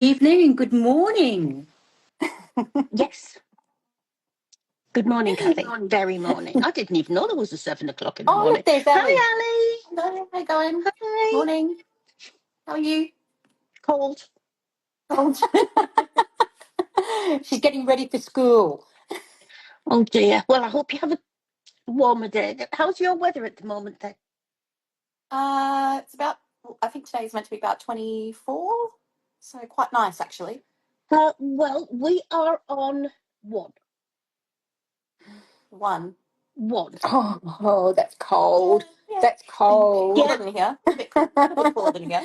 Evening and good morning. Yes. Good morning, Cathy. Very morning. I didn't even know there was a 7 o'clock in the Oh, morning. look, there's Ali. Hi, Hello, how you going? Ali. Morning. How are you? Cold. Cold. She's getting ready for school. Oh, dear. Well, I hope you have a warmer day. How's your weather at the moment, then? It's about, I think today's meant to be about 24, so quite nice, actually. Well, we are on one. One. One. That's cold. Yeah. That's cold. Yeah. Cooler than here. A bit cooler than here.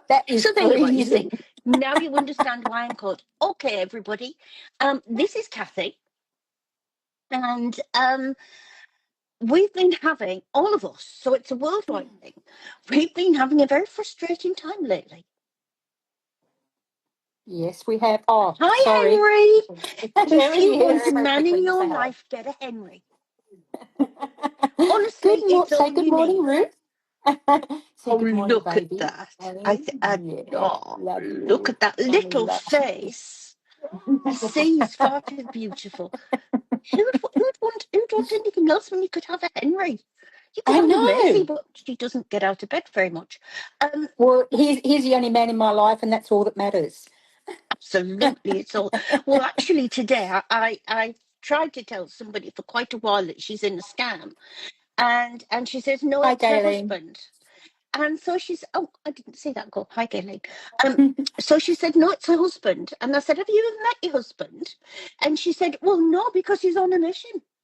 That is So there you are. You freezing. see, now you understand why I'm called. Okay, everybody. This is Cathy, and we've been having, all of us, so it's a worldwide thing, we've been having a very frustrating time lately. Yes, we have. Oh, Hi, sorry. Henry. If you want Very a man quickly, in you your say hello. life, get a Henry. Honestly, it's Say all good you morning, need. Ruth. Say Oh, good morning, look at baby. that. Yeah, love Look you. at that Mommy little loves face. The sea is far too beautiful. Who'd want anything else when you could have a Henry? You could I have a Maisie, know. but she doesn't get out of bed very much. Well, he's the only man in my life, and that's all that matters. Absolutely, it's all. Well, actually, today I tried to tell somebody for quite a while that she's in a scam, and she says no, Hi, it's her Gayleen. husband. And so she's, oh, I didn't see that go. Hi, Gayleen. So she said, no, it's her husband. And I said, have you ever met your husband? And she said, well, no, because he's on a mission. I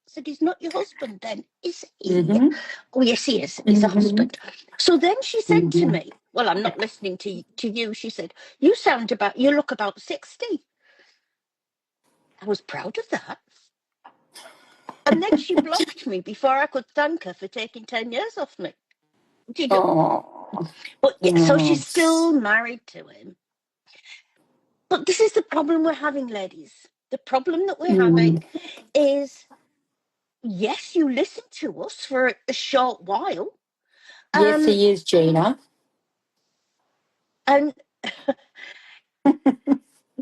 said, he's not your husband then, is he? Mm-hmm. Oh, yes, he is. He's a husband. So then she said to Mm-hmm. me, well, I'm not listening to you. She said, you look about 60. I was proud of that. And then she blocked me before I could thank her for taking 10 years off me. Do you know? Oh, But yeah, so she's yes. still married to him. But this is the problem we're having, ladies. The problem that we're having is, yes, you listen to us for a short while. Yes, he is, Gina. And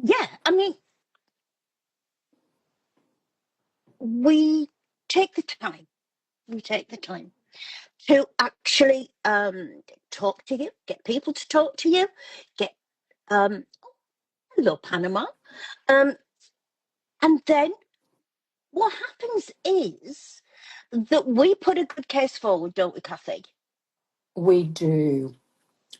yeah, I mean, we take the time. We take the time to actually talk to you, get people to talk to you, get hello Panama. Um, and then what happens is that we put a good case forward, don't we, Cathy? We do.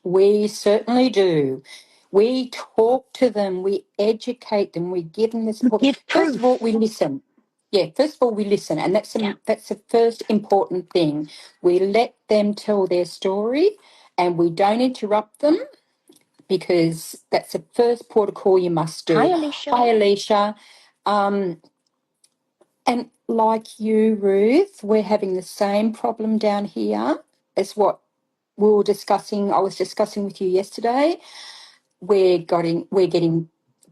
We certainly do. We talk to them, we educate them, we give them the support. Give First of all, proof. we listen. Yeah, first of all, we listen, and that's Yeah. the first important thing. We let them tell their story, and we don't interrupt them because that's the first port of call you must do. Hi, Alicia. Hi, Alicia. And like you, Ruth, we're having the same problem down here as what we were discussing. I was discussing with you yesterday. We're getting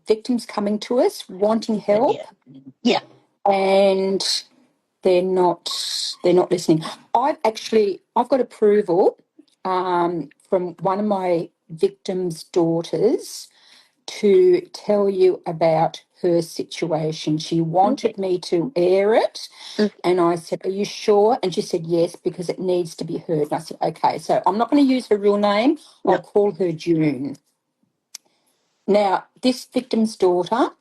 victims coming to us wanting help, Yeah. and they're not listening. I've got approval from one of my victims' daughters to tell you about her situation. She wanted me to air it, and I said, "Are you sure?" And she said, "Yes, because it needs to be heard." And I said, "Okay." So I'm not going to use her real name. I'll call her June. Now, this victim's daughter,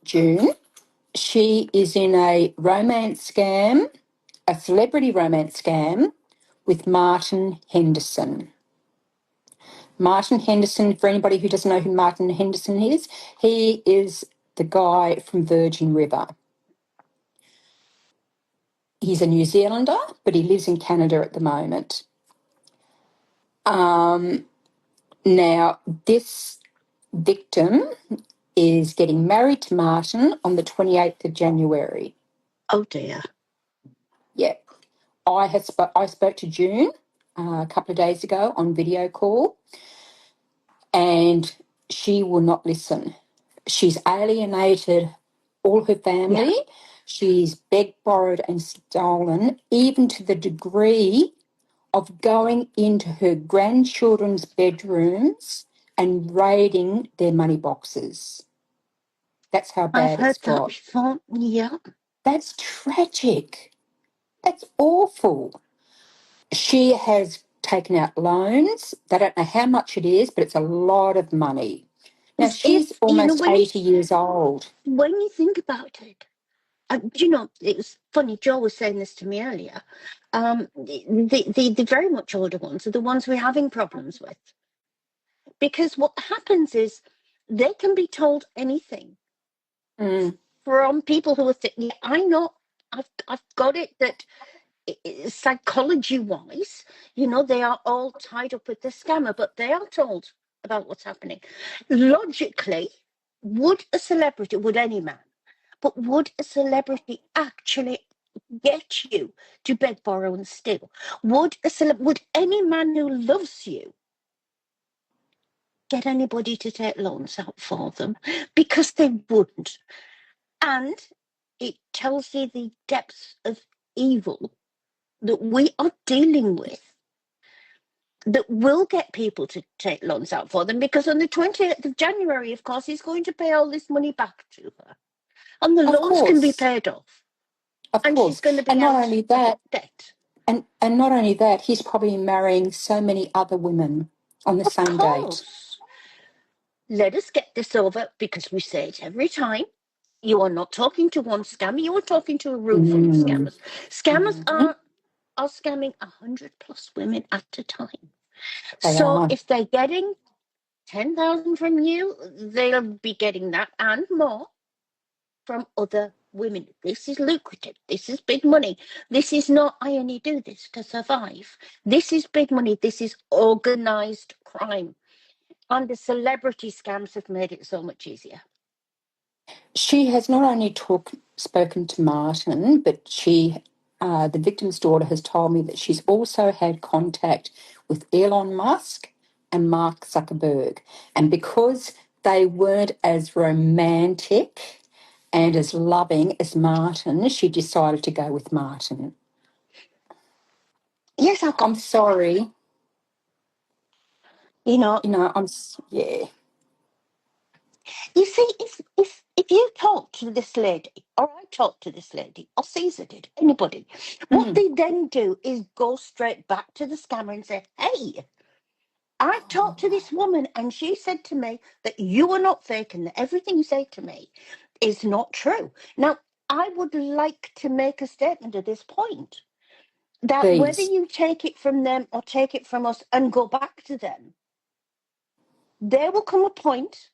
June, she is in a romance scam, a celebrity romance scam with Martin Henderson. Martin Henderson, for anybody who doesn't know who Martin Henderson is, he is the guy from Virgin River. He's a New Zealander, but he lives in Canada at the moment. Now, this victim is getting married to Martin on the 28th of January. Oh, dear. Yeah. I spoke to June a couple of days ago on video call, and she will not listen. She's alienated all her family. Yeah. She's begged, borrowed, and stolen, even to the degree of going into her grandchildren's bedrooms and raiding their money boxes. That's how I've bad it's heard that got. before. Yeah. That's tragic. That's awful. She has taken out loans. They don't know how much it is, but it's a lot of money. Now, As she's if, almost 80 years old. when you think about it, it was funny. Joe was saying this to me earlier. The very much older ones are the ones we're having problems with, because what happens is they can be told anything Mm, from people who are thinking, I know, I've got it, that psychology wise, they are all tied up with the scammer, but they are told about what's happening. Logically, would any man, but would a celebrity actually get you to beg, borrow, and steal? Would any man who loves you get anybody to take loans out for them? Because they wouldn't. And it tells you the depths of evil that we are dealing with, that will get people to take loans out for them, because on the 20th of January, of course, he's going to pay all this money back to her. And the of loans can be course, paid off. of And she's course. going to be And not out only of that, debt. and not only that, he's probably marrying so many other women on the Of same date. course. Let us get this over, because we say it every time. You are not talking to one scammer, you are talking to a room full of Mm, scammers. Scammers mm, are scamming 100 plus women at a time. they So are. if they're getting 10,000 from you, they'll be getting that and more from other women. This is lucrative. This is big money. This is not, I only do this to survive. This is big money. This is organized crime. And the celebrity scams have made it so much easier. She has not only spoken to Martin, but the victim's daughter has told me that she's also had contact with Elon Musk and Mark Zuckerberg. And because they weren't as romantic and as loving as Martin, she decided to go with Martin. Yes, I've got, I'm sorry. you know, Yeah. you see, if you talk to this lady, or I talk to this lady, or Caesar did, anybody, what Mm. they then do is go straight back to the scammer and say, hey, I talked to this woman and she said to me that you are not fake and that everything you say to me is not true. Now, I would like to make a statement at this point that whether Please. you take it from them or take it from us and go back to them, there will come a point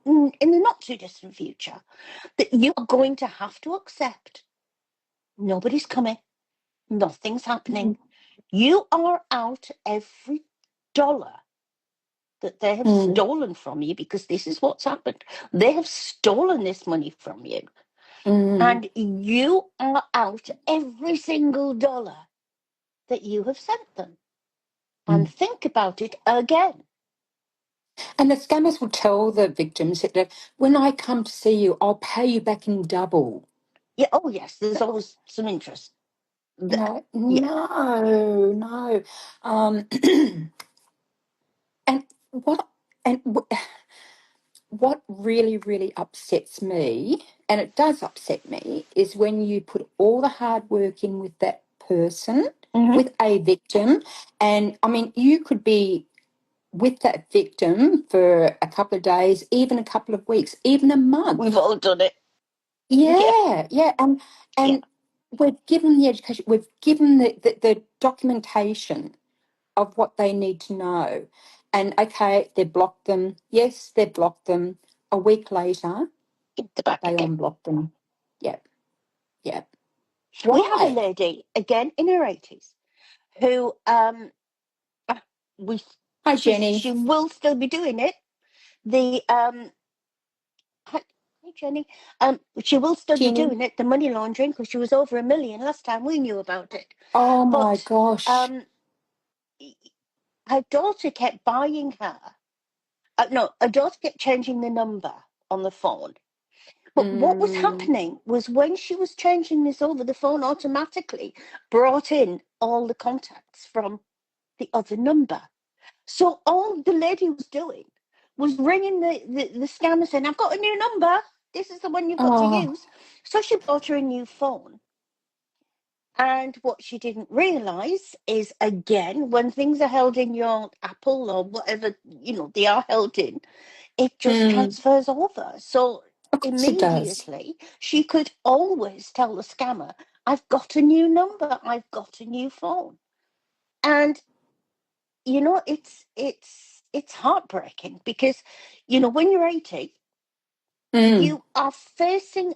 in the not too distant future that you are going to have to accept nobody's coming, nothing's happening. You are out every dollar that they have Mm, stolen from you, because this is what's happened. They have stolen this money from you, mm, and you are out every single dollar that you have sent them. And mm. think about it again. And the scammers will tell the victims that when I come to see you, I'll pay you back in double. Yeah, oh yes, there's always some interest there. No, Yeah. no, no. Um, and what and what really, really upsets me, and it does upset me, is when you put all the hard work in with that person, Mm-hmm. with a victim, and I mean, you could be with that victim for a couple of days, even a couple of weeks, even a We've month. all done it. Yeah, Yeah, yeah. and we've given the education, we've given the documentation of what they need to know. And okay, they blocked them. Yes, they blocked them. A week later, Get the back they again. unblocked them. Yep, yep. We have a Why? lady again in her 80s who we Hi, Jenny. she will still be doing it. The Hi, Jenny. She will still be Jenny. doing it, the money laundering, because she was over 1 million last time we knew about it. Oh my But gosh. her daughter kept buying her. No, her daughter kept changing the number on the phone. But what was Mm, happening was, when she was changing this over, the phone automatically brought in all the contacts from the other number. So all the lady was doing was ringing the scammer saying, I've got a new number. This is the one you've got to Oh, use. So she bought her a new phone. And what she didn't realise is, again, when things are held in your Apple or whatever, they are held in, it just mm, transfers over. So of course it does. immediately she could always tell the scammer, I've got a new number, I've got a new phone. And it's heartbreaking because when you're 80, Mm. you are facing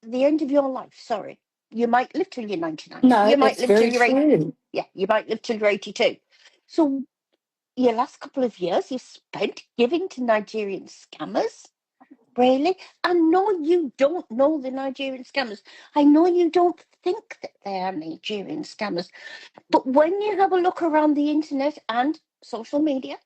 the end of your life. Sorry, you might live till you're 99, No, you might that's live till very you're 80. true. Yeah, you might live till you're 82. So your last couple of years you spent giving to Nigerian scammers. Really? I know you don't know the Nigerian scammers. I know you don't think that they are Nigerian scammers. But when you have a look around the internet and social media,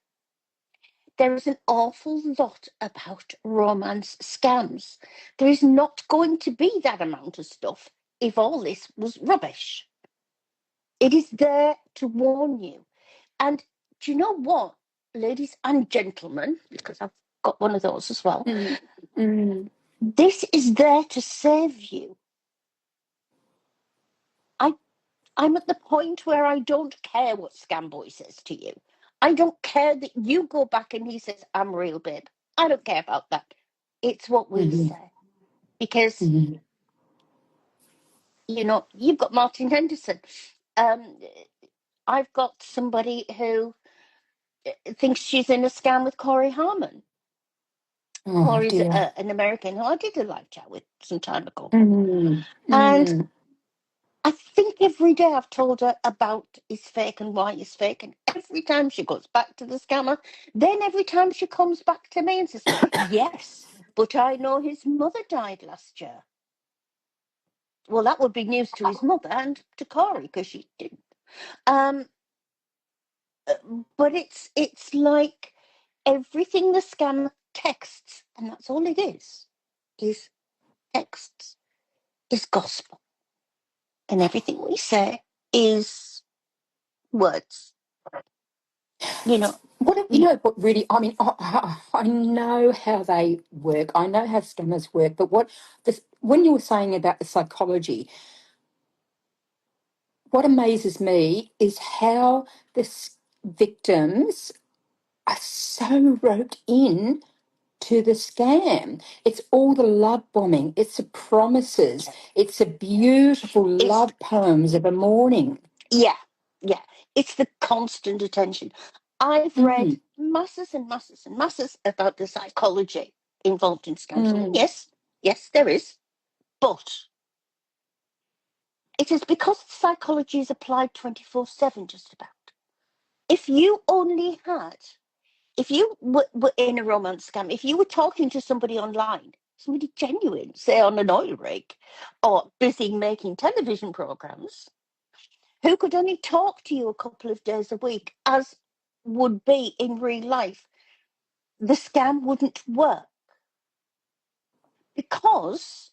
there is an awful lot about romance scams. There is not going to be that amount of stuff if all this was rubbish. It is there to warn you. And do you know what, ladies and gentlemen, because I've got one of those as well, Mm. Mm. this is there to save you. I, I'm at the point where I don't care what Scam Boy says to you. I don't care that you go back and he says, I'm real, babe. I don't care about that. It's what we Mm. say. Because, Mm. you've got Martin Henderson. Um, I've got somebody who thinks she's in a scam with Corey Harmon. Oh Corey's dear. an American who I did a live chat with some time ago. Mm. And Mm. I think every day I've told her about is fake and why is fake. And every time she goes back to the scammer, then every time she comes back to me and says, yes, but I know his mother died last year. Well, that would be news to his mother and to Corey because she didn't. Um, but it's like everything the scammer texts, and that's all it is texts, is gospel. And everything we say is words. You know, What really, I mean, I know how they work. I know how scammers work, but when you were saying about the psychology, what amazes me is how victims are so roped in to the scam. It's all the love bombing, it's the promises, it's the beautiful it's love poems of a morning. yeah, yeah. It's the constant attention. I've read Mm. masses and masses and masses about the psychology involved in scams. And Mm. yes, there is. But it is because psychology is applied 24/7, just about. If you only had, if you were in a romance scam, if you were talking to somebody online, somebody genuine, say on an oil rig, or busy making television programs, who could only talk to you a couple of days a week, as would be in real life, the scam wouldn't work because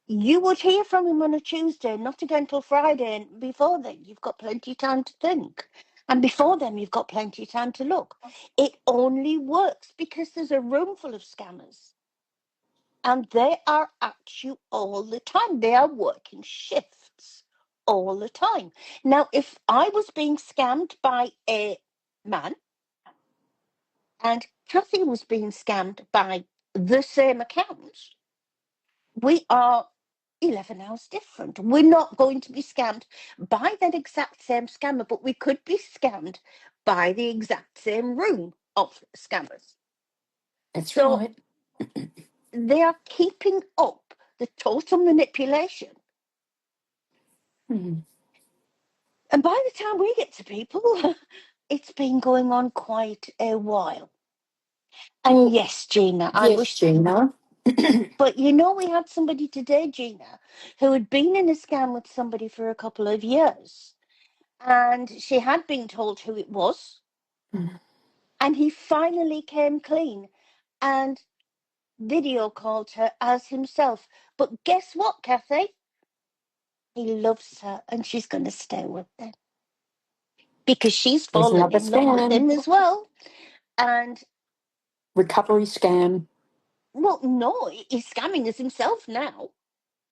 you would hear from him on a Tuesday, not again till Friday, and before then you've got plenty of time to think. And before then you've got plenty of time to look. It only works because there's a room full of scammers. And they are at you all the time. They are working shifts all the time. Now, if I was being scammed by a man and Cathy was being scammed by the same account, we are 11 hours different. We're not going to be scammed by that exact same scammer, but we could be scammed by the exact same room of scammers. That's So right. they are keeping up the total manipulation. Mm. And by the time we get to people, it's been going on quite a while. And Well, yes, Gina, I yes, wish. Gina. But we had somebody today, Gina, who had been in a scam with somebody for a couple of years. And she had been told who it was. Mm. And he finally came clean and video called her as himself. But guess what, Cathy? He loves her and she's going to stay with them. because she's There's fallen another in love with scam. him as well. And, Recovery scam. well, no, he's scamming us himself now.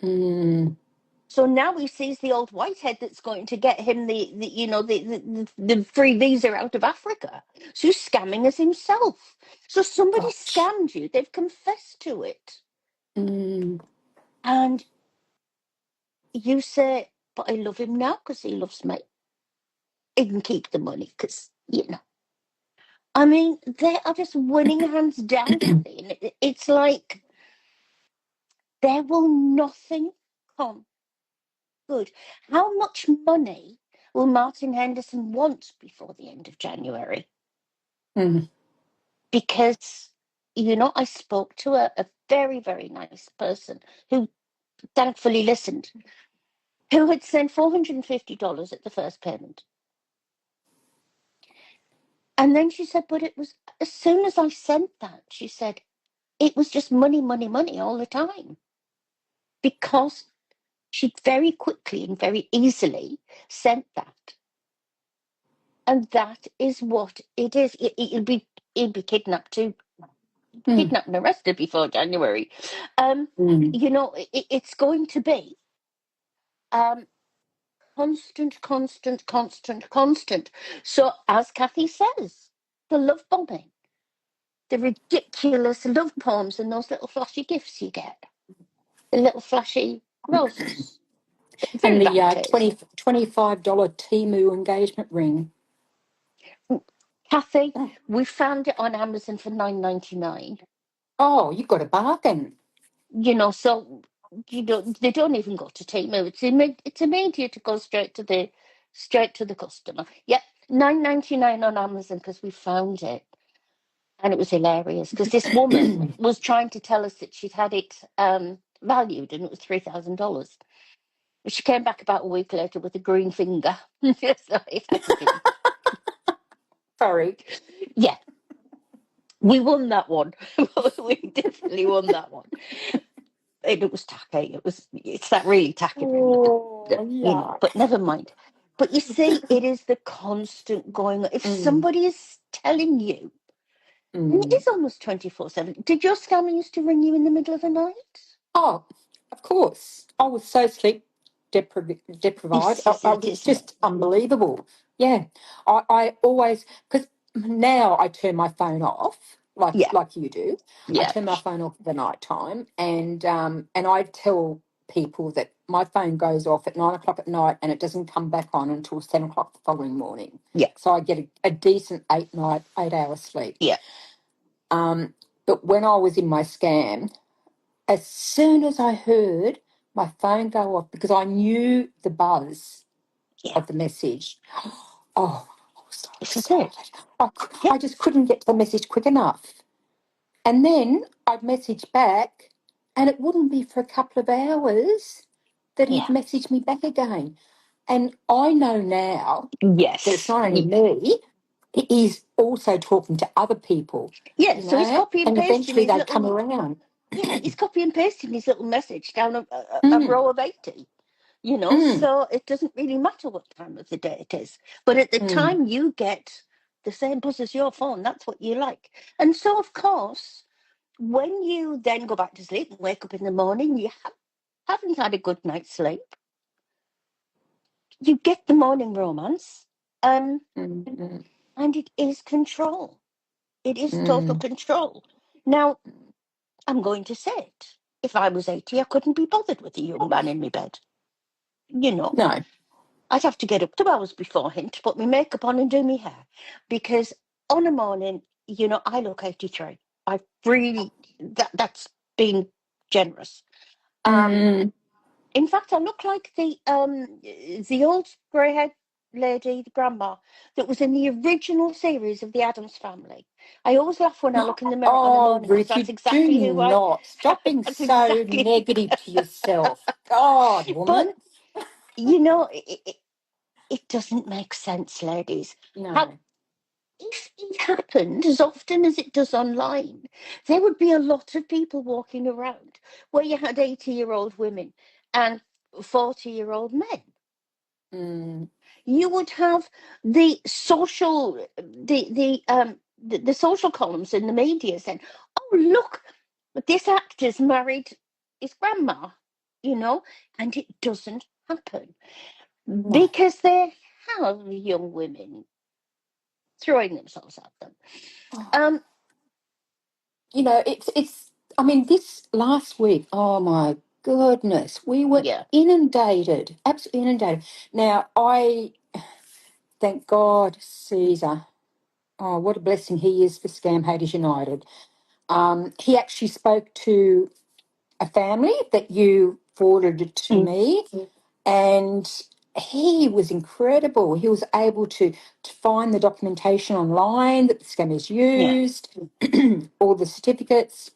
Mm, So now he sees the old whitehead that's going to get him the free visa out of Africa. So he's scamming us himself. So somebody gosh. scammed you. They've confessed to it. Mm, And you say, but I love him now because he loves me. He can keep the money because, I mean, they are just winning hands down, Cathy. And it's like there will nothing come good. How much money will Martin Henderson want before the end of January? mm, Because, I spoke to a very, very nice person who thankfully listened, who had sent $450 at the first payment. And then she said, but it was, as soon as I sent that, she said, it was just money, money, money all the time. Because she very quickly and very easily sent that. And that is what it is. He'll be kidnapped too, mm, kidnapped and arrested before January. mm. It's going to be um, constant, constant, constant, constant. So, as Cathy says, the love bombing, the ridiculous love poems, and those little flashy gifts you get, the little flashy roses. And Very the bad taste. $25 Temu engagement ring. Cathy, Oh, we found it on Amazon for $9.99. oh, you got a bargain. So they don't even go to Temu. It's immediate to go straight to the customer. Yep, $9.99 on Amazon because we found it. And it was hilarious because this woman was trying to tell us that she'd had it valued and it was $3,000. She came back about a week later with a green finger. So it hadn't been. Sorry. Yeah, we won that one. We definitely won that one. And it was tacky. It's that really tacky ring, Oh, but yuck. never mind. But you see, it is the constant going on. If Mm, somebody is telling you, and it mm. is almost 24/7, did your scammer used to ring you in the middle of the night? Oh, of course. I was so sleep deprived. This is I it, was isn't it? just unbelievable. Yeah. I always, because now I turn my phone off Yeah, like you do. I yeah, turn my phone off at the night time, and I tell people that my phone goes off at 9 o'clock at night and it doesn't come back on until 7 o'clock the following morning. yeah, So I get a decent 8 hours sleep. yeah, But when I was in my scam, as soon as I heard my phone go off, because I knew the buzz yeah. of the message, oh, I was so This is it. excited. Yeah, I just couldn't get to the message quick enough. And then I'd message back, and it wouldn't be for a couple of hours that he'd yeah. message me back again. And I know now that it's Yes. not only me, he's also talking to other people, Yeah, so he's copy and and pasting eventually his they come little, around. yeah, he's copy and pasting his little message down a Mm, row of 80. mm, So it doesn't really matter what time of the day it is. But at the mm, time you get the same buzz as your phone, that's what you like. And so, of course, when you then go back to sleep and wake up in the morning, you haven't had a good night's sleep. You get the morning romance, um, mm, mm, and it is control. It is total mm. control. Now, I'm going to say it. If I was 80, I couldn't be bothered with a young man in my bed. You know, No. I'd have to get up 2 hours before him to put my makeup on and do my hair because on a morning, I look 83. I really that's being generous. Um, Mm. in fact, I look like the old grey-haired lady, the grandma that was in the original series of the Addams Family. I always laugh when I look in the mirror on a Oh, morning because Ruth, that's you do exactly who I. not. Stop being That's so exactly. negative to yourself. God, But woman. it doesn't make sense, ladies. How No. if it happened as often as it does online, there would be a lot of people walking around where you had 80-year-old women and 40-year-old men. Mm. you would have the social columns in the media saying, "Oh, look, this actor's married his grandma," and it doesn't happen No. because they have young women throwing themselves at them. Oh, it's. I mean, this last week. Oh my goodness, we were Yeah, inundated, absolutely inundated. Now, I thank God, Caesar. Oh, what a blessing he is for Scam Haters United. He actually spoke to a family that you forwarded to mm, me, and he was incredible. He was able to find the documentation online that the scammers yeah, used, all the certificates,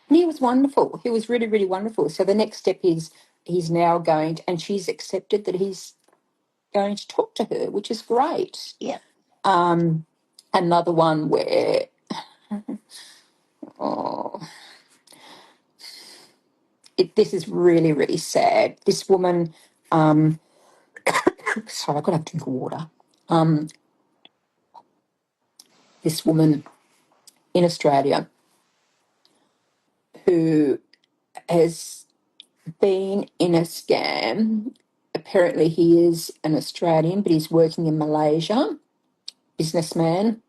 and he was wonderful. He was really, really wonderful. So the next step is he's now going to, and she's accepted that he's going to talk to her, which is great. yeah. Another one where, oh, this is really, really sad. This woman, sorry, I've got to have a drink of water. This woman in Australia who has been in a scam. Apparently, he is an Australian, but he's working in Malaysia, businessman,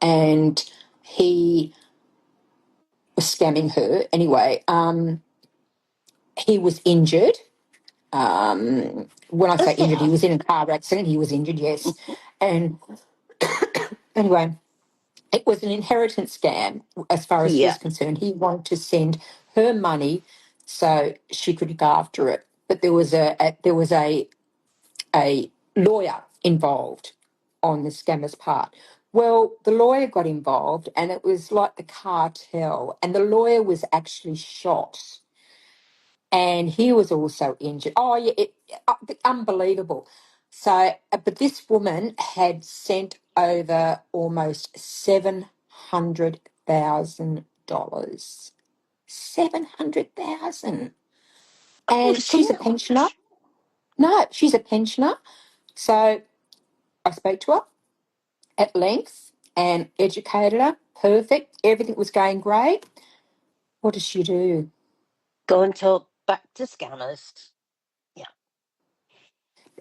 and he was scamming her. Anyway, he was injured. When I say As they injured, he are. was in a car accident. He was injured, yes. And anyway, it was an inheritance scam as far as he Yeah, was concerned. He wanted to send her money so she could look after it. But there was a lawyer involved on the scammer's part. Well, the lawyer got involved and it was like the cartel, and the lawyer was actually shot and he was also injured. Oh, yeah, unbelievable. So, but this woman had sent over almost $700,000. 700,000. oh, And so she's a pensioner. much. No, she's a pensioner. So I spoke to her at length and educated her. Perfect. Everything was going great. What does she do? Go and talk back to scammers. Yeah,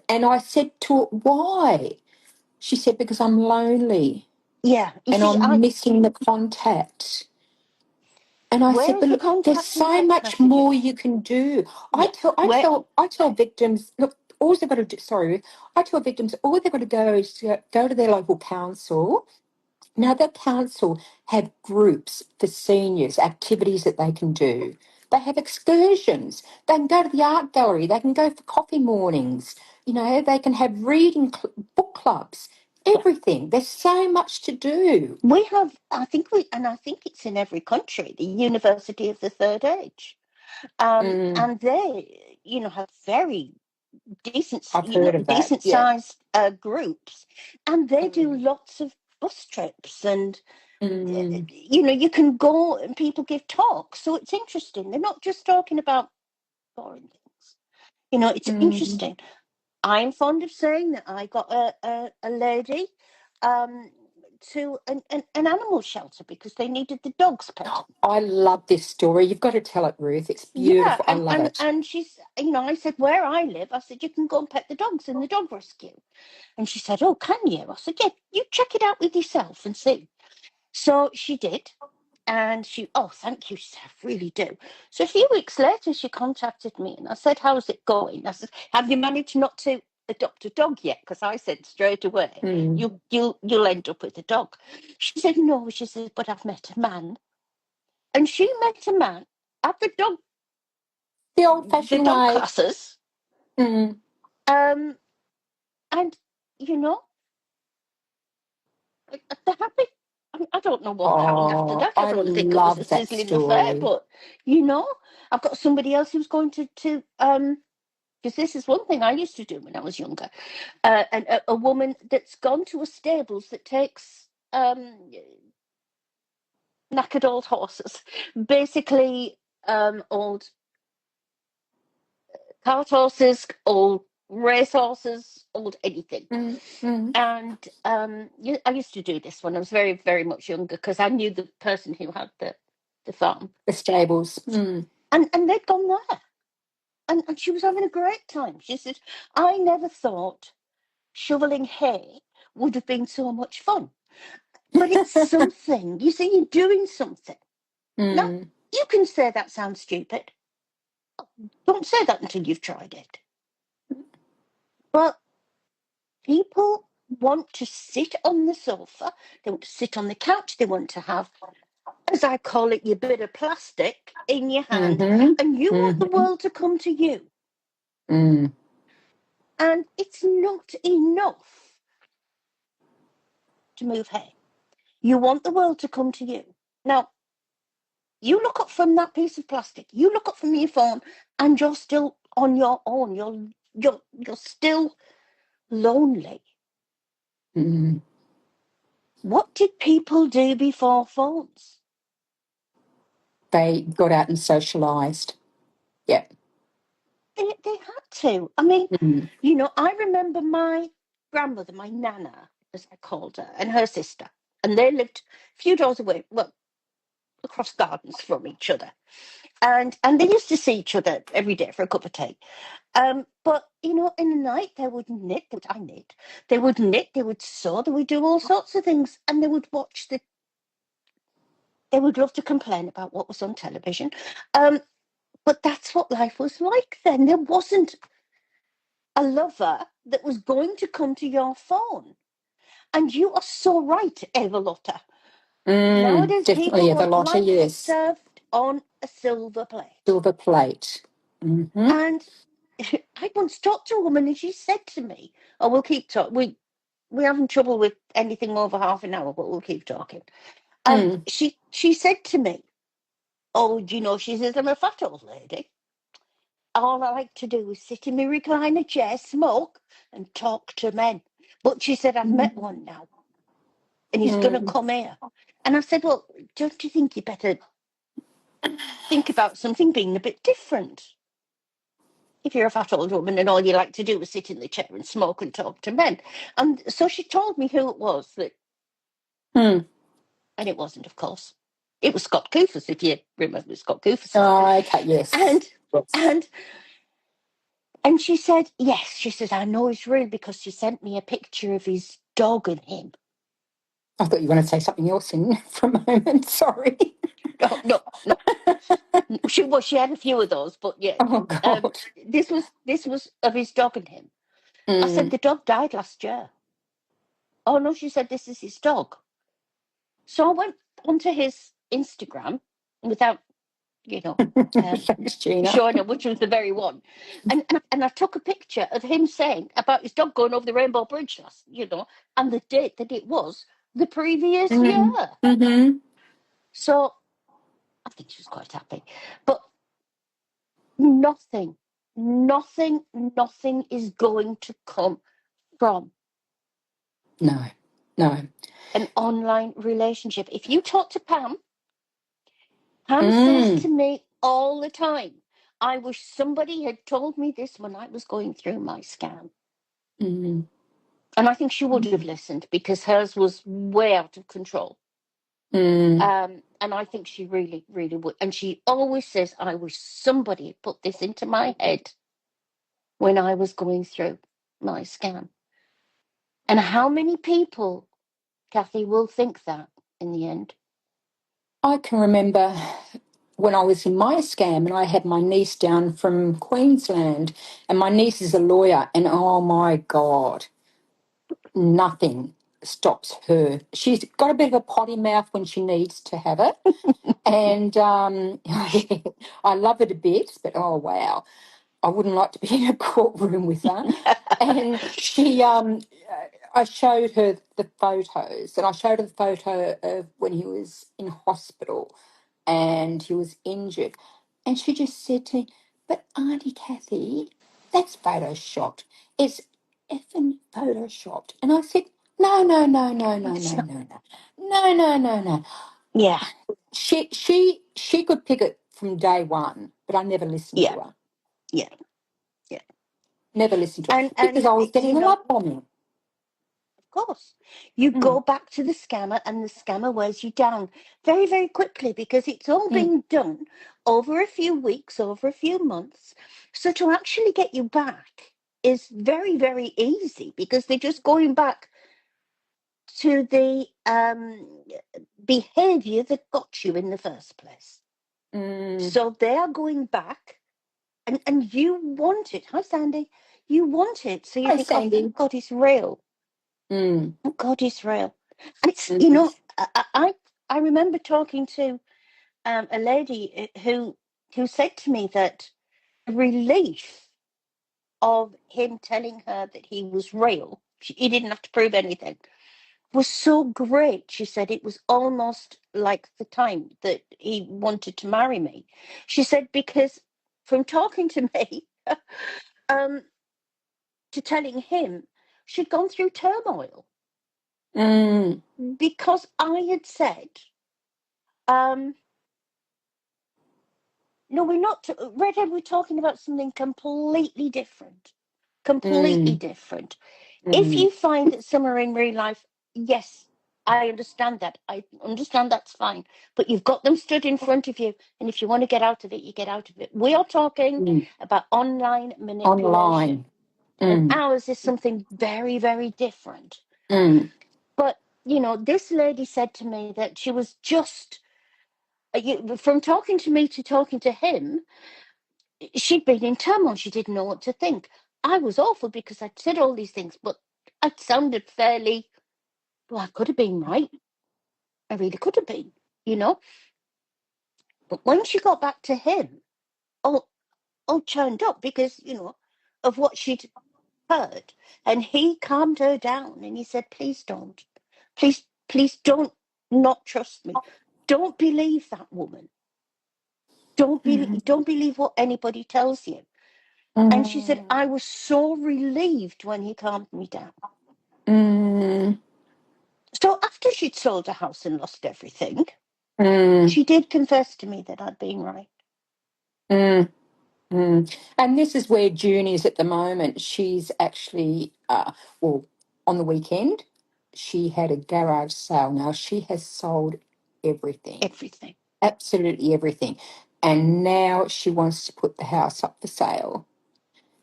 And I said to her, why? She said, because I'm lonely yeah. You and see, I'm missing the contact. And I where said, is but the look, there's contact and so text much more messages? you can do. I Yeah, tell I where? tell I tell victims, look, all they've got to do, sorry, Ruth, I tell victims all they've got to go is to go to their local council. Now, the council have groups for seniors, activities that they can do. They have excursions. They can go to the art gallery. They can go for coffee mornings. They can have book clubs, Yeah, everything. There's so much to do. we have. I think it's in every country. The University of the Third Age, Mm, and they, have very I've heard of that. decent Yeah. sized groups, and they do Mm, lots of bus trips and mm, you can go and people give talks, so it's interesting. They're not just talking about boring things. It's mm. interesting. I'm fond of saying that I got a lady um, to an animal shelter because they needed the dogs petted. I love this story. You've got to tell it, Ruth. It's Yeah, beautiful. I love it. and she's, I said, where I live, I said, you can go and pet the dogs in the dog rescue. And she said, oh, can you? I said, yeah, you check it out with yourself and see. So she did. And oh, thank you, she said, I really do. So a few weeks later, she contacted me and I said, how's it going? I said, have you managed not to adopt a dog yet? Because I said straight away, Mm. you'll end up with a dog. She said, no, she said, but I've met a man. And she met a man at The the old-fashioned dog way. classes. Mm. Um, and, you know, they're happy. I don't know what happened after Oh, that. I I don't think it was a love that sizzling affair, story. but you know, I've got somebody else who's going to because this is one thing I used to do when I was younger. And a woman that's gone to a stables that takes knackered old horses, basically old cart horses, old racehorses, old anything. Mm. And I used to do this when I was very, very much younger because I knew the person who had the farm. The stables. And they'd gone there. And she was having a great time. She said, I never thought shoveling hay would have been so much fun. But it's something. You see, you're doing something. Now, you can say that sounds stupid. Don't say that until you've tried it. But people want to sit on the sofa, they want to sit on the couch, they want to have, as I call it, your bit of plastic in your hand, and you want the world to come to you. And it's not enough to move hay. You want the world to come to you. Now, you look up from that piece of plastic, you look up from your phone, and you're still on your own. You're still lonely. What did people do before phones? They got out and socialised. Yeah. They had to. I mean, I remember my grandmother, my nana, as I called her, and her sister, and they lived a few doors away, well, across gardens from each other. And they used to see each other every day for a cup of tea. But in the night they would knit. I knit. They would knit. They would sew. They would do all sorts of things, and they would watch the. They would love to complain about what was on television, but that's what life was like then. There wasn't a lover that was going to come to your phone, and you are so right, Eva Lotta. Nowadays, Definitely people a want Velotta, life yes. served on a silver plate. Silver plate. And I once talked to a woman, and she said to me, "Oh, we'll keep talking. We're having trouble with anything over half an hour, but we'll keep talking." She said to me, "Oh, she says I'm a fat old lady. All I like to do is sit in my recliner chair, smoke, and talk to men." But she said, "I've met one now, and he's going to come here." And I said, "Well, don't you think you better think about something being a bit different? If you're a fat old woman and all you like to do is sit in the chair and smoke and talk to men." And so she told me who it was that, and it wasn't, of course. It was Scott Goofus, if you remember Scott Goofus. Oh, okay, yes. And Yes. and she said, yes, she said, I know it's real because she sent me a picture of his dog and him. I thought you were going to say something else in for a moment. Sorry. No. She had a few of those, but yeah. Oh, God. This was of his dog and him. I said, the dog died last year. Oh, no, she said, this is his dog. So I went onto his Instagram without, Thanks, Gina. showing her which was the very one. And I took a picture of him saying about his dog going over the Rainbow Bridge and the date that it was the previous year. So I think she was quite happy. But nothing is going to come from No. an online relationship. If you talk to Pam says to me all the time, I wish somebody had told me this when I was going through my scam. And I think she would have listened because hers was way out of control. And I think she really, really would. And she always says, I wish somebody had put this into my head when I was going through my scam. And how many people, Cathy, will think that in the end? I can remember when I was in my scam and I had my niece down from Queensland, and my niece is a lawyer, and oh my God, nothing stops her. She's got a bit of a potty mouth when she needs to have it. And I love it a bit, but oh wow, I wouldn't like to be in a courtroom with her. And I showed her the photos, and I showed her the photo of when he was in hospital and he was injured. And she just said to me, "But Auntie Cathy, that's photoshopped. It's effing photoshopped." And I said, "No, no, no, no, no, no, no, no, no, no, no, no." Yeah. She could pick it from day one, but I never listened to her. Yeah. Never listened to it because And I was getting you a know, love bombing. of course, you Mm, go back to the scammer, and the scammer wears you down very, very quickly because it's all mm, been done over a few weeks, over a few months. So to actually get you back is very, very easy because they're just going back to the behavior that got you in the first place. mm. So they are going back, and you want it. Hi, Sandy. You want it. So you Hi, think, oh, thank Sandy. God it's real. Mm, Thank God it's real. And it's, mm, I remember talking to a lady who said to me that the relief of him telling her that he was real, he didn't have to prove anything, was so great. She said it was almost like the time that he wanted to marry me. She said, because from talking to me um, to telling him, she'd gone through turmoil mm, because I had said, um, no, we're not, Redhead, we're talking about something completely different. Completely mm, different. If mm, you find that some are in real life, yes, I understand that. I understand that's fine. But you've got them stood in front of you. And if you want to get out of it, you get out of it. We are talking mm. about online manipulation. Online. And Mm, ours is something very, very different. mm, But, this lady said to me that she was just, from talking to me to talking to him, she'd been in turmoil. She didn't know what to think. I was awful because I'd said all these things, but I'd sounded fairly, well, I could have been right. I really could have been, you know. But when she got back to him, all, all churned up because, of what she'd heard. And he calmed her down and he said, please don't. Please don't not trust me. Don't believe that woman. mm, Don't believe what anybody tells you. And she said, mm, I was so relieved when he calmed me down. mm, So after she'd sold a house and lost everything, mm, she did confess to me that I'd been right. mm. Mm. And this is where June is at the moment. She's actually, well, on the weekend, she had a garage sale. Now, she has sold everything, Everything. absolutely everything. And now she wants to put the house up for sale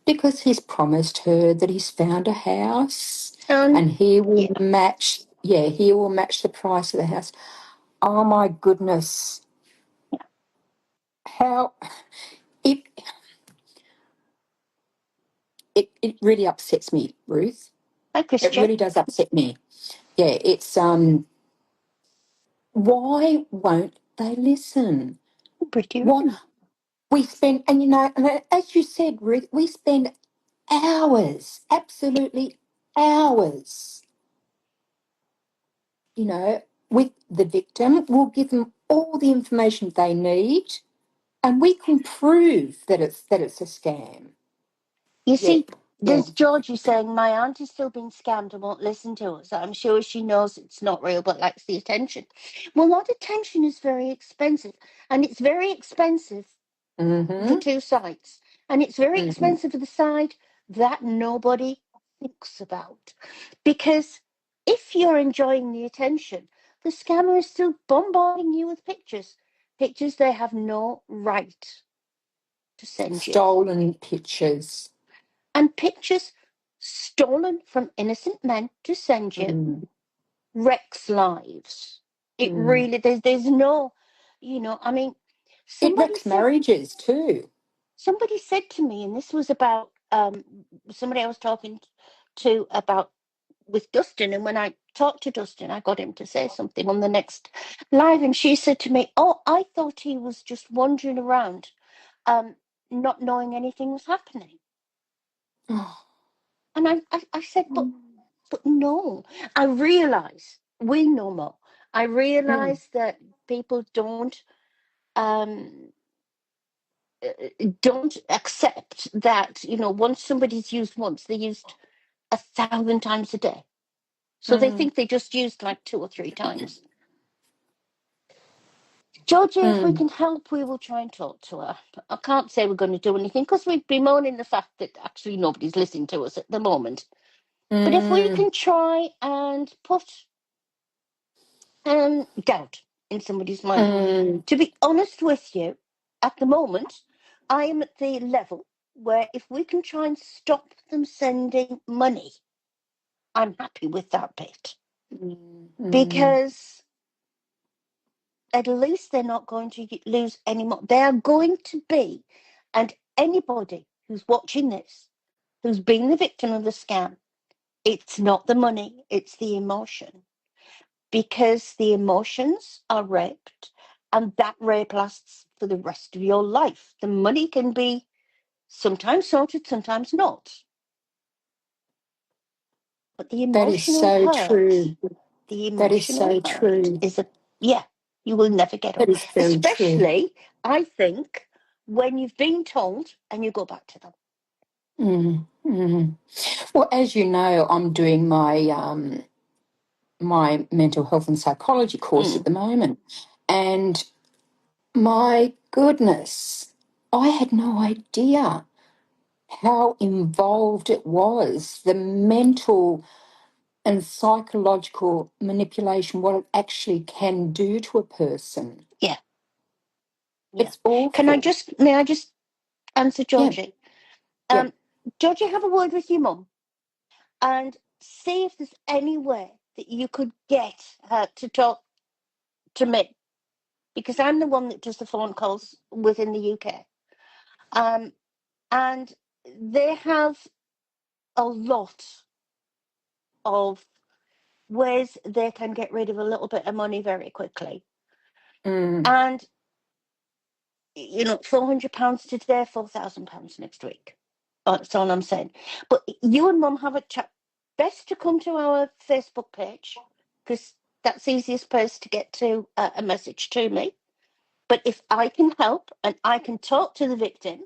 because he's promised her that he's found a house and he will Yeah, match, yeah, he will match the price of the house. Oh, my goodness. yeah. How, it, it really upsets me, Ruth. Hi, It Christian. really does upset me. Yeah, it's why won't they listen? Pretty What rude. we spend, and as you said, Ruth, we spend hours, absolutely hours, with the victim. We'll give them all the information they need, and we can prove that it's a scam. You Yeah, see, yeah. there's Georgie saying, my aunt is still being scammed and won't listen to us. I'm sure she knows it's not real, but likes the attention. Well, that attention is very expensive, and it's very expensive for Mm-hmm. two sides. And it's very Mm-hmm. expensive for the side that nobody thinks about. Because if you're enjoying the attention, the scammer is still bombarding you with pictures, pictures they have no right to send you. Stolen pictures. And pictures stolen from innocent men to send you Mm. wrecks lives. It Mm. really, there's no, I mean, It somebody wrecks said marriages too. somebody said to me, and this was about somebody I was talking to about with Dustin, and when I talked to Dustin, I got him to say something on the next live, and she said to me, "Oh, I thought he was just wandering around, um, not knowing anything was happening." Oh. And I said, but no, I realize we know more. I Mm. realize that people um, don't accept that, once somebody's used once, they're used 1,000 times a day. So they Mm. think they just used like two or three times. Georgie, if we mm, can help, we will try and talk to her. I can't say we're going to do anything because we'd be moaning the fact that actually nobody's listening to us at the moment. But if we mm, can try and put doubt in somebody's mind, mm, to be honest with you, at the moment, I am at the level where if we can try and stop them sending money, I'm happy with that bit. mm. Because at least they're not going to lose any more. They are going to be, and anybody who's watching this, who's been the victim of the scam, it's not the money, it's the emotion. Because the emotions are raped, and that rape lasts for the rest of your life. The money can be sometimes sorted, sometimes not. But the That is emotional so hurt, true. the That is emotional so hurt true. is yeah, you will never get That over. is very true. Especially, I think, when you've been told and you go back to them. Mm, mm. Well, as you know, I'm doing my mental health and psychology course at Mm, the moment, and my goodness, I had no idea how involved it was, the mental and psychological manipulation, what it actually can do to a person. yeah, yeah. It's awful. May I just answer Yeah, Georgie? yeah. Um, Georgie, have a word with your mum and see if there's any way that you could get her to talk to me, because I'm the one that does the phone calls within the UK. Um, and they have a lot of ways they can get rid of a little bit of money very quickly. Mm, And, £400 today, £4,000 next week. That's all I'm saying. But you and Mum have a chat. Best to come to our Facebook page, because that's the easiest place to get to a message to me. But if I can help and I can talk to the victim,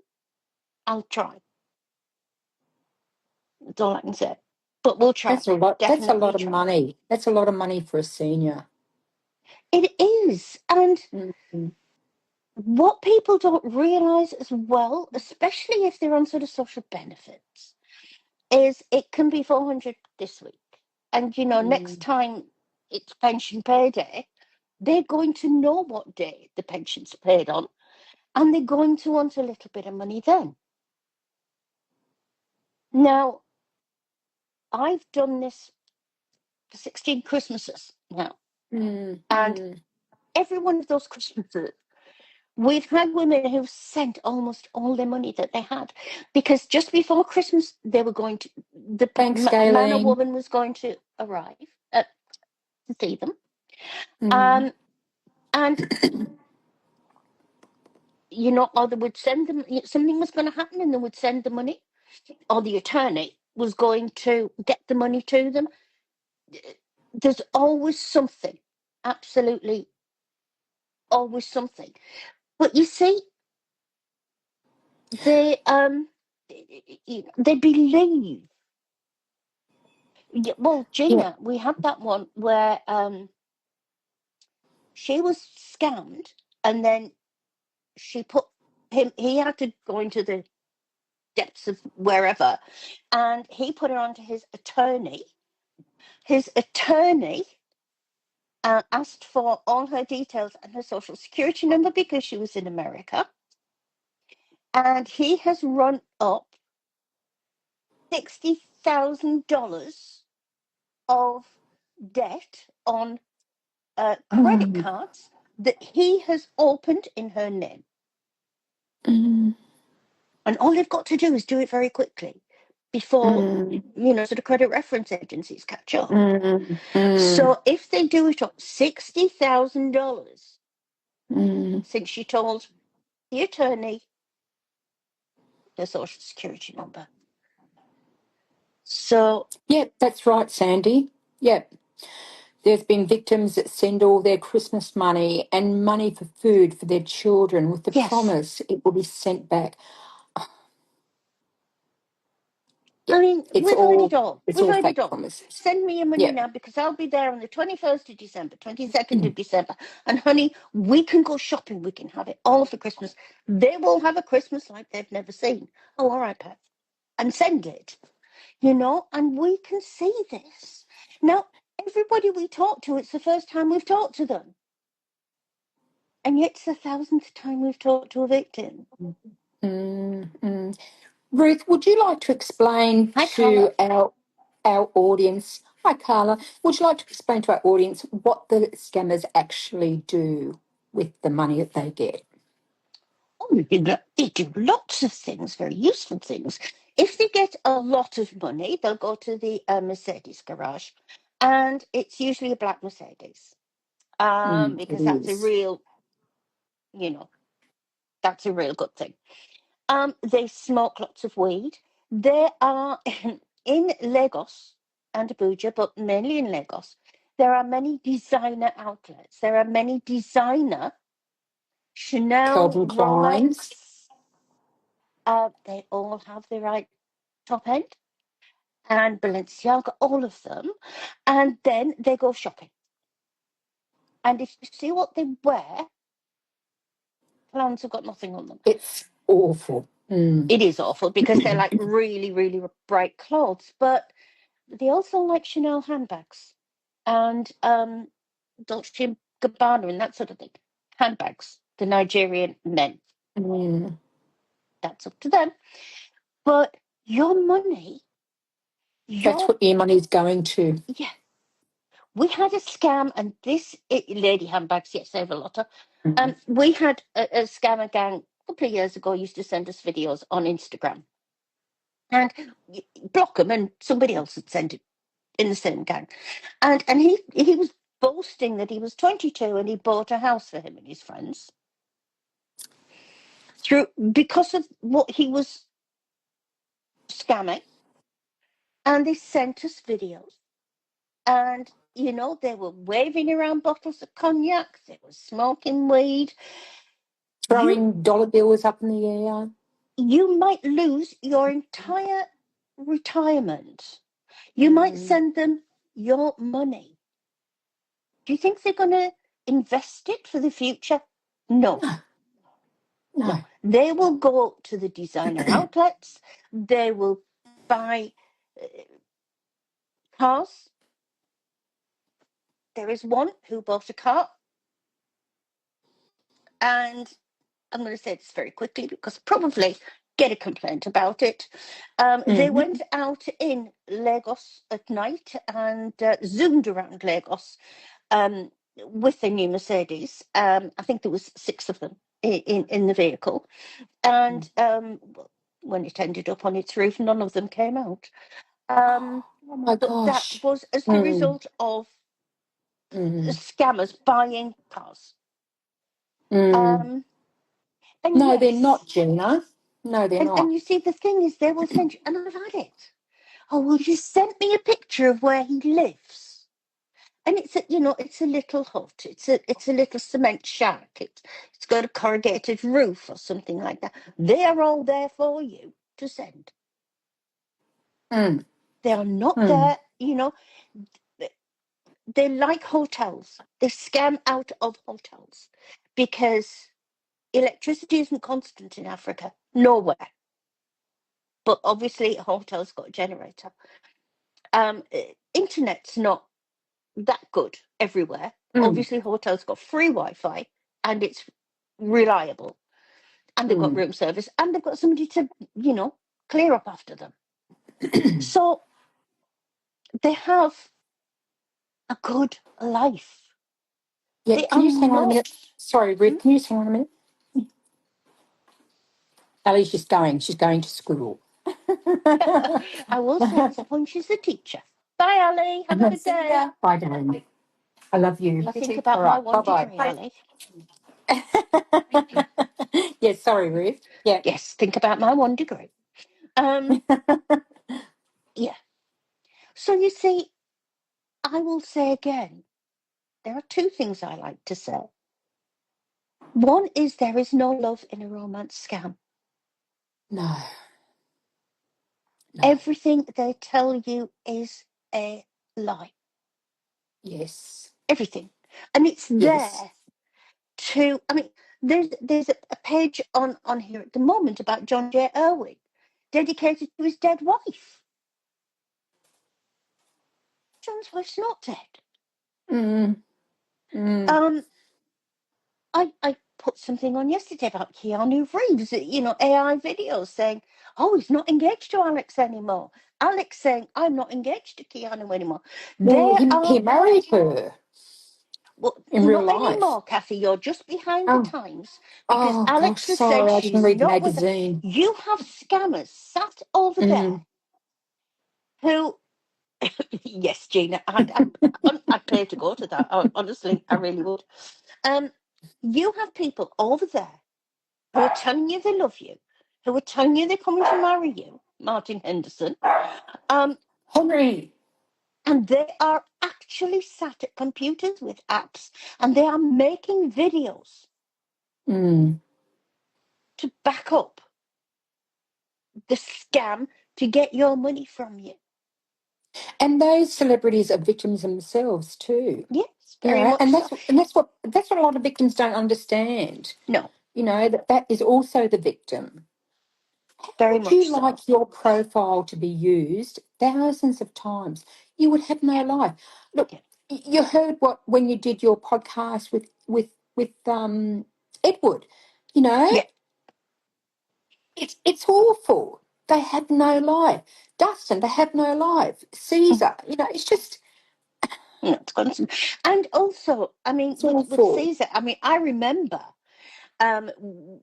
I'll try. That's all I can say. But we'll try. that's a lot. That's a Definitely lot of try. money. That's a lot of money for a senior. It is. And Mm, what people don't realise as well, especially if they're on sort of social benefits, is it can be 400 this week. And, next mm, time it's pension payday, they're going to know what day the pension's paid on, and they're going to want a little bit of money then. Now, I've done this for 16 Christmases now, mm, and mm. every one of those Christmases, we've had women who've sent almost all their money that they had, because just before Christmas, they were going to, the Thanks, man or Galen. woman was going to arrive to see them. Mm, Um, and or they would send them, something was going to happen and they would send the money, or the attorney was going to get the money to them. There's always something, absolutely always something. But you see, they believe. Well, yeah. Gina, we had that one where she was scammed, and then she put him. He had to go into the depths of wherever, and he put her onto his attorney. His attorney asked for all her details and her social security number because she was in America. And he has run up $60,000 of debt on credit Mm, cards that he has opened in her name. mm, And all they've got to do is do it very quickly before, mm, sort of credit reference agencies catch up. mm, mm, So if they do it up $60,000 mm. since she told the attorney the social security number. So, Yep, that's right, Sandy. Yep. There's been victims that send all their Christmas money and money for food for their children with the yes, promise it will be sent back. Yeah, I mean, it's we've heard it all all. it's We've all heard it fake all. promises. Send me your money Yeah. now because I'll be there on the 21st of December, 22nd of December. And honey, we can go shopping. We can have it all for Christmas. They will have a Christmas like they've never seen. Oh, all right, Pat. And send it, and we can see this. Now, everybody we talk to, it's the first time we've talked to them. And yet it's the 1,000th time we've talked to a victim. Ruth, would you like to explain Hi, to Carla. our audience? Hi, Carla. Would you like to explain to our audience what the scammers actually do with the money that they get? Oh, they do lots of things, very useful things. If they get a lot of money, they'll go to the Mercedes garage, and it's usually a black Mercedes, It because that's a is. real, you know, that's a real good thing. They smoke lots of weed. There are in Lagos and Abuja, but mainly in Lagos, there are many designer outlets. There are many designer Chanel, Calvin Klein's. Rolex. They all have the right top end, and Balenciaga, all of them. And then they go shopping. And if you see what they wear, clowns have got nothing on them. It's awful. It is awful because they're like really, really bright clothes, but they also like Chanel handbags and Dolce and Gabbana and that sort of thing. Handbags, the Nigerian men. Mm. That's up to them. But your money, That's what your money's going to. yeah. We had a scam, and lady handbags, yes, they have a lot of. Mm. We had a scammer gang a couple of years ago used to send us videos on Instagram, and block them, and somebody else would send it in the same gang, and he was boasting that he was 22 and he bought a house for him and his friends because of what he was scamming, and they sent us videos, and they were waving around bottles of cognac, they were smoking weed. you Throwing dollar bills up in the air. you might lose your entire retirement. You might Mm. send them your money. Do you think they're going to invest it for the future? No. No, No, no. they will go to the designer outlets. They will buy uh, cars. There is one who bought a car, and I'm going to say this very quickly because probably get a complaint about it. They Mm-hmm. went out in Lagos at night and zoomed around Lagos with their new Mercedes. I think there was 6 of them in the vehicle, and when it ended up on its roof, none of them came out. Oh my But that gosh. was as the Mm. result of Mm. scammers buying cars. Mm. Um, and No, they're not, yes, Gina. No, they're and not. you see, the thing is, they will send you, and I've had it. Oh, well, you sent me a picture of where he lives. And it's a little hut. It's a little cement shack. It's got a corrugated roof or something like that. They are all there for you to send. Mm. They are not Mm. there, they like hotels. They scam out of hotels because electricity isn't constant in Africa, nowhere. But obviously, a hotel's got a generator. Internet's not that good everywhere. Mm. Obviously, hotels got free Wi-Fi and it's reliable, and they've got Mm. room service, and they've got somebody to, clear up after them. So they have a good life. Yeah, They can are you just hang on a not. minute? Sorry, Ruth, can you just hang on a minute? Ellie's just going. She's going to school. I will say at this point she's a teacher. Bye, Ali. Have a good See day. ya. Bye, darling. I love you. You You think too. about All my right. 1 degree, Bye-bye. Ali. Yes, sorry, Ruth. Yeah. Yes, think about my 1 degree. Um, yeah. So you see, I will say again, there are 2 things I like to say. One is there is no love in a romance scam. No. Everything they tell you is a lie. Yes. Everything. And it's Yes. there to, I mean, there's a page on here at the moment about John J. Irwin, dedicated to his dead wife. John's wife's not dead. Mm. Mm. I put something on yesterday about Keanu Reeves, AI videos saying, oh, he's not engaged to Alex anymore. Alex saying, I'm not engaged to Keanu anymore. Well, There he are, married her well, in real not life. anymore, Cathy. You're just behind the Oh, times because oh gosh, Alex has said sorry, I didn't she's read the not with her. magazine. You have scammers sat over there Mm. who, yes, Gina, I'd pay to go to that. Honestly, I really would. You have people over there who are telling you they love you, who are telling you they're coming to marry you, Martin Henderson, Henry. and they are actually sat at computers with apps and they are making videos Mm. to back up the scam to get your money from you. And those celebrities are victims themselves too. Yes, You very know, much so. and that's what a lot of victims don't understand. No, You know, that is also the victim. very Would much you so. like your profile to be used thousands of times? You would have no Yeah, life. Look, yeah, you heard what when you did your podcast with Edward. You know, yeah. it's awful. They have no life. Dustin, they have no life. Mm. Caesar, you know, it's just No, it's constant. And also, I mean, it's with awful. Caesar, I mean, I remember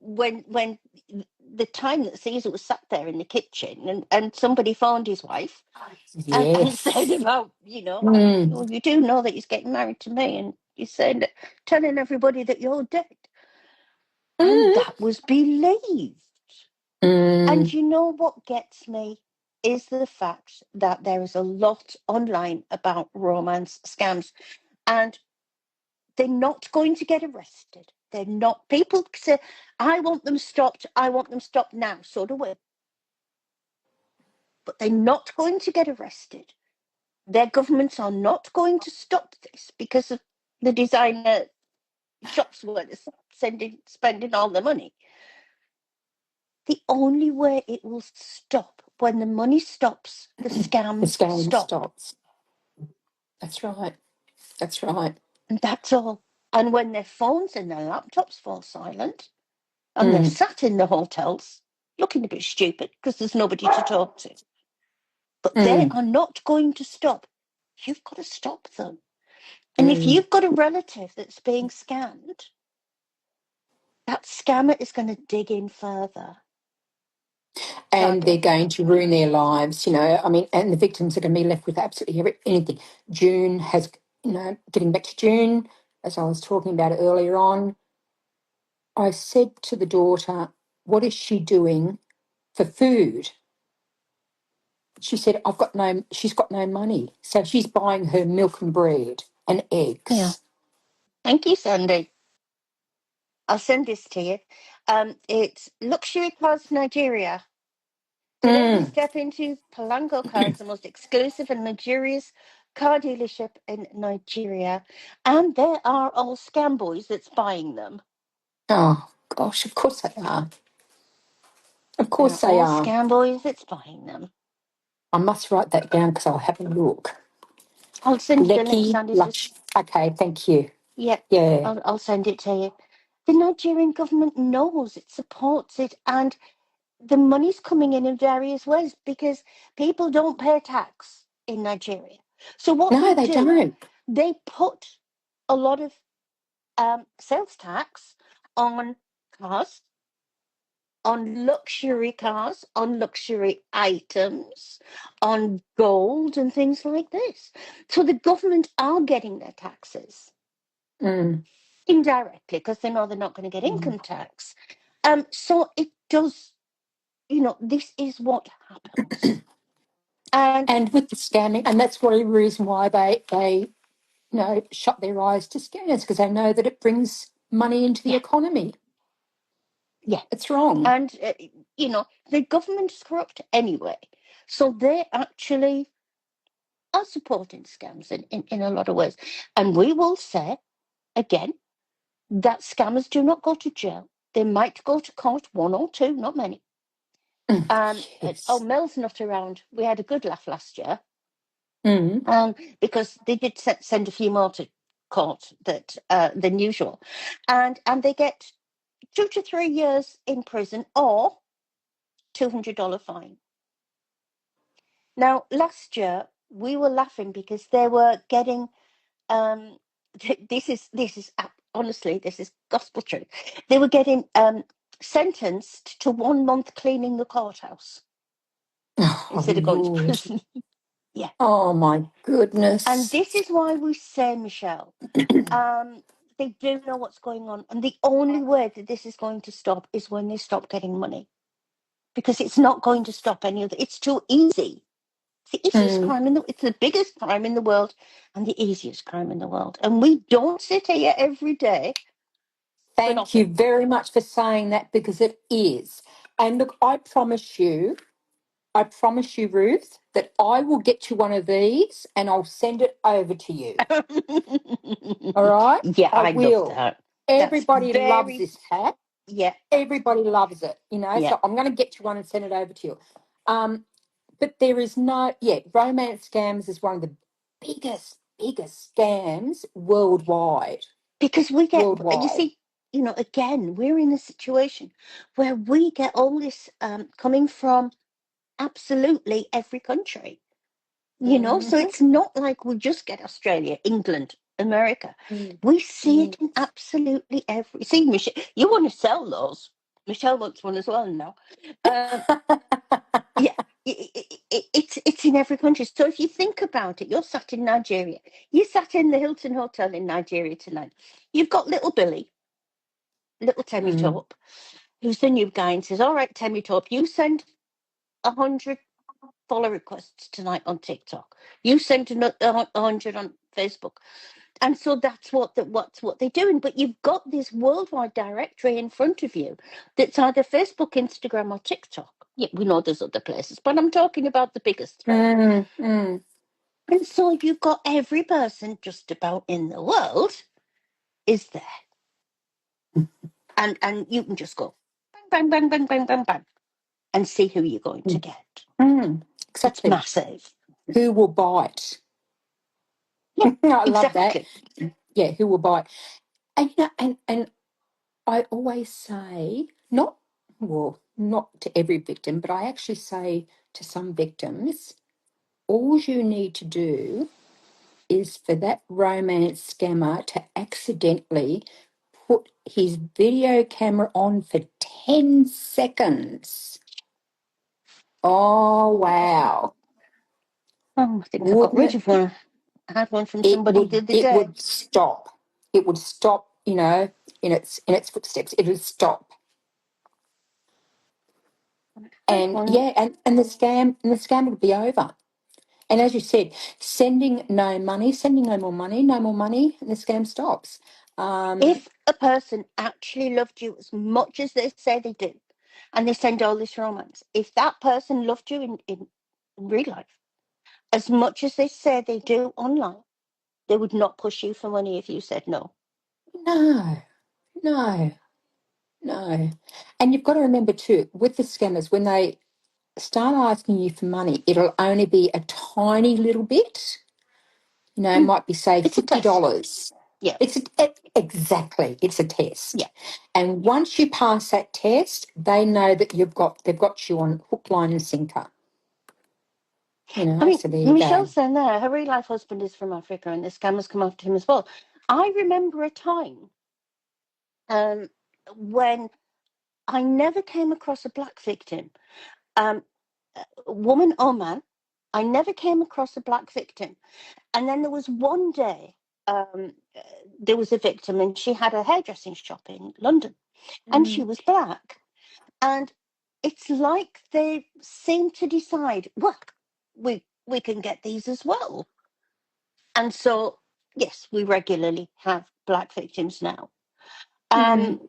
when the time that Caesar was sat there in the kitchen and somebody phoned his wife and said Yes. about, Mm, well, you do know that he's getting married to me, and he said, telling everybody that you're dead. And mm, that was believed. And mm. you know what gets me is the fact that there is a lot online about romance scams, and they're not going to get arrested. They're not. People say, I want them stopped. I want them stopped now. So do we. But they're not going to get arrested. Their governments are not going to stop this because of the designer shops were spending all the money. The only way it will stop, when the money stops, the The scams scam stop. stops. That's right. That's right. And that's all. And when their phones and their laptops fall silent and they're Mm, sat in the hotels looking a bit stupid because there's nobody to talk to, but they mm, are not going to stop. You've got to stop them. And if mm. you've got a relative that's being scammed, that scammer is going to dig in further, And they're sadly. going to ruin their lives, you know. I mean, and the victims are going to be left with absolutely anything. June has, you know, getting back to June, as I was talking about earlier on, I said to the daughter, what is she doing for food? She said, she's got no money. So she's buying her milk and bread and Yeah. eggs. Thank you, Sandy. I'll send this to you. It's Luxury Cars Nigeria. Today we Mm. step into Polanco Cars, the most exclusive and luxurious car dealership in Nigeria. And there are all scam boys that's buying them. Oh, gosh, of course they are. Of There are course they all are. scam boys that's buying them. I must write that down because I'll have a look. I'll send you the link, Lecky Sandy. Lush. Okay, thank you. Yeah, Yeah. I'll send it to you. The Nigerian government knows it, supports it, and the money's coming in various ways because people don't pay tax in Nigeria. So what No, they they do, don't. they put a lot of sales tax on cars, on luxury cars, on luxury items, on gold and things like this. So the government are getting their taxes Mm. indirectly because they know they're not going to get Mm. income tax. So it does, this is what happens. And And with the scamming, and that's one reason why they shut their eyes to scammers because they know that it brings money into the yeah, economy. yeah. It's wrong. And, the government is corrupt anyway. So they actually are supporting scams in a lot of ways. And we will say, again, that scammers do not go to jail. They might go to court, one or two, not many. Oh, Yes. Mel's not around. We had a good laugh last year. Mm. Because they did send a few more to court than usual, and they get 2 to 3 years in prison or $200 fine. Now, last year we were laughing because they were getting this is honestly, this is gospel truth. They were getting sentenced to 1 month cleaning the courthouse Oh, instead of going to Lord. prison. Yeah, Oh, my and goodness. this is why we say, Michelle, they do know what's going on, and the only way that this is going to stop is when they stop getting money, because it's not going to stop any other. It's too easy. It's the easiest crime it's the biggest crime in the world, and the easiest crime in the world. And we don't sit here every day for Thank you nothing. very much for saying that, because it is. And look, I promise you, Ruth, that I will get you one of these and I'll send it over to you. All right? Yeah, I I love will. that. That's Everybody loves very, this hat. yeah, Everybody loves it, yeah. so I'm going to get you one and send it over to you. But there is romance scams is one of the biggest scams worldwide. Because you Worldwide. see, again, we're in a situation where we get all this coming from absolutely every country. So Mm-hmm. it's not like we just get Australia, England, America. Mm. We see it Mm. in absolutely every. See, Michelle, you want to sell those? Michelle wants one as well now. Yeah, it's in every country. So if you think about it, you're sat in Nigeria. You sat in the Hilton Hotel in Nigeria tonight. You've got little Billy, little Temmy Mm. Top, who's the new guy, and says, "All right, Temmy Top, you send 100 follow requests tonight on TikTok. You send another 100 on Facebook." And so that's what's what they're doing. But you've got this worldwide directory in front of you that's either Facebook, Instagram, or TikTok. Yeah, we know there's other places, but I'm talking about the biggest three. Mm. Mm. And so you've got every person just about in the world is there. And you can just go bang, bang, bang, bang, bang, bang, bang, and see who you're going to get. Mm. It's Exactly. massive. Who will bite? Yeah, I love that. exactly. Yeah, who will bite? And and I always say, not to every victim, but I actually say to some victims, all you need to do is for that romance scammer to accidentally put his video camera on for 10 seconds. Oh, wow. Oh, I think I got Wouldn't rid it? of one. I had one from It somebody the would other it day. would stop. It would stop, in its footsteps. It would stop. I had And one. yeah, and the scam would be over. And as you said, sending no money, sending no more money, no more money, and the scam stops. If a person actually loved you as much as they say they do, and they send all this romance, if that person loved you in real life as much as they say they do online, they would not push you for money if you said no. No, no, no. And you've got to remember too, with the scammers, when they start asking you for money, it'll only be a tiny little bit. It Mm, might be, say, it's a test. $50. Yeah, Exactly, it's a yeah. test. And once you pass that test, they know that they've got you on hook, line, and sinker. I mean, So there you Michelle's go. saying there, her real life husband is from Africa, and the scammers come after him as well. I remember a time um, when I never came across a black victim, um, woman or man. I never came across a black victim. And then there was one day, there was a victim, and she had a hairdressing shop in London, and she Mm. was black. And it's like they seem to decide, well, we can get these as well. And so, yes, we regularly have black victims now. Mm.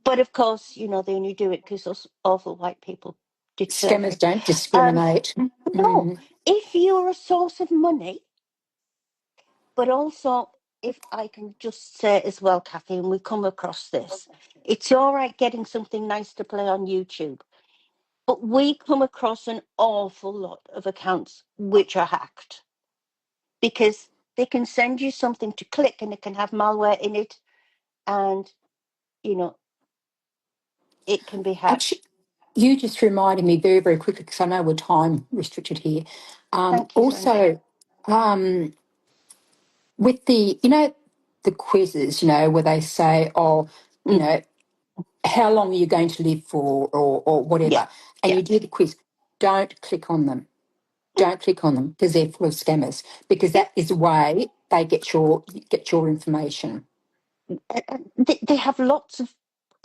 But of course, they only do it because those awful white people did Scammers surgery. don't Um, discriminate. No, if you're a source of money, but also, if I can just say as well, Cathy, and we come across this, it's all right getting something nice to play on YouTube, but we come across an awful lot of accounts which are hacked because they can send you something to click and it can have malware in it, and you know it can be hacked. Actually, you just reminded me very, very quickly, because I know we're time restricted here. Thank you very much. Also, with the quizzes, where they say, oh, Mm, how long are you going to live for, or yeah, whatever, and yeah. you do the quiz, don't click on them. Don't click on them because they're full of scammers, because Yeah, that is the way they get your information. they have lots of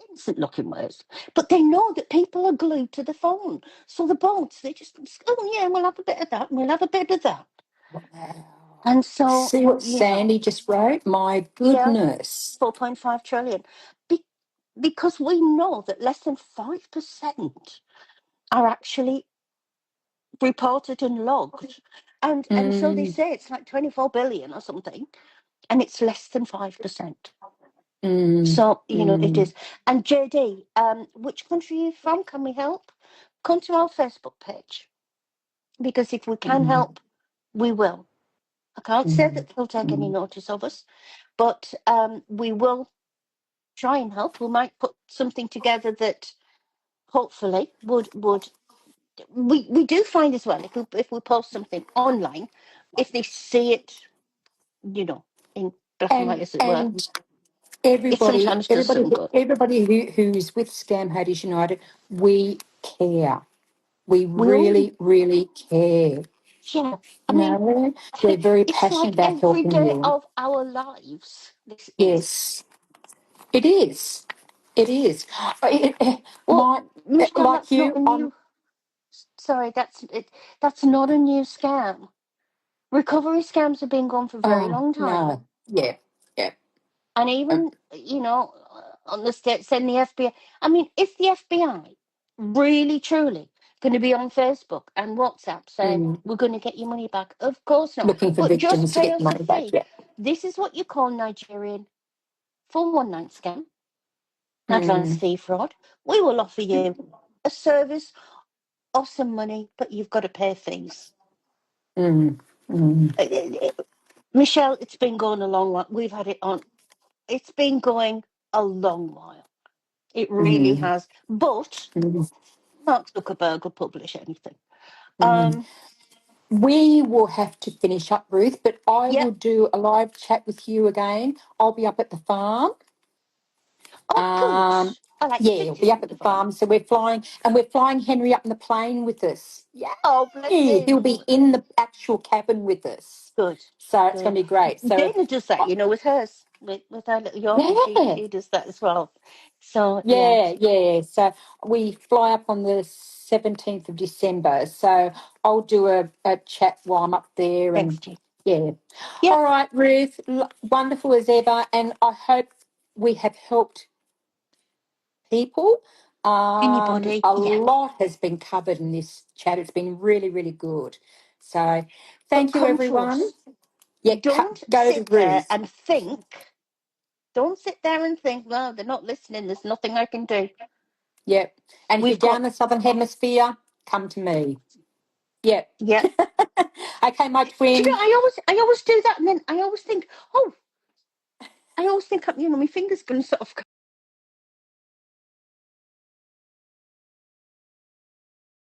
innocent looking words, but they know that people are glued to the phone. So the bots, they just, oh yeah, we'll have a bit of that, and we'll have a bit of that. Wow. And so, See what Sandy just wrote? My yeah, goodness. 4.5 trillion. Be- because we know that less than 5% are actually reported and logged. And so they Mm, say it's like 24 billion or something, and it's less than 5%. mm, So, it mm, is. And JD, which country are you from? Can we help? Come to our Facebook page, because if we can mm, help, we will. I can't say mm, that they'll take any mm. notice of us, but we will try and help. We might put something together that hopefully would we do find as well, if we post something online, if they see it, in black and white, And as it were, it everybody, sometimes does everybody, some good. everybody who's with Scam Haters United, we care. We We all, really, really care. yeah. I mean, We're very it's passionate like about every helping day you. of our lives. This is. Yes, it is. It is. Well, Michelle, Like that's not you, a I'm. new. Sorry, that's it. That's not a new scam. Recovery scams have been going for a very Oh long time. no, yeah, yeah. And Um, even, on the states and the FBI. I mean, if the FBI really, truly going to be on Facebook and WhatsApp saying, mm, we're going to get your money back, of course not. looking for But just victims to pay get the us a money back. fee. Yeah. This is what you call Nigerian 419 scam, advanced Mm, fee fraud. We will offer you a service or some money, but you've got to pay fees. mm, mm, Uh, uh, uh, Michelle, it's been going a long while. We've had it on. It's been going a long while. It really mm, has. But mm, Mark Zuckerberg will publish anything. mm. Um, We will have to finish up, Ruth, but I yeah. will do a live chat with you again. I'll be up at the farm. Oh, good. I like to Yeah, meet he'll you be up from at the the farm. farm. So we're flying Henry up in the plane with us. Oh, bless Yay! He'll him. be in the actual cabin with us. Good. So it's Good. going to be great. So, Dana does that, with hers, with her little Yorkie. yeah, She does that as well. So, yeah. yeah, yeah. So we fly up on the 17th of December. So I'll do a chat while I'm up there. And Next year. yeah. Yeah. All right, Ruth, wonderful as ever. And I hope we have helped people. Anybody. A Yeah. lot has been covered in this chat. It's been really, really good. So But thank you, come to everyone. us. Yeah, Don't go to sit there Ruth. and think. Don't sit there and think, well, they're not listening. There's nothing I can do. Yep. And if you're We've down got, the Southern Hemisphere, come to me. Yep. yeah. Okay, my Do you know, twin. I always do that, and then I always think, oh, my finger's going to sort of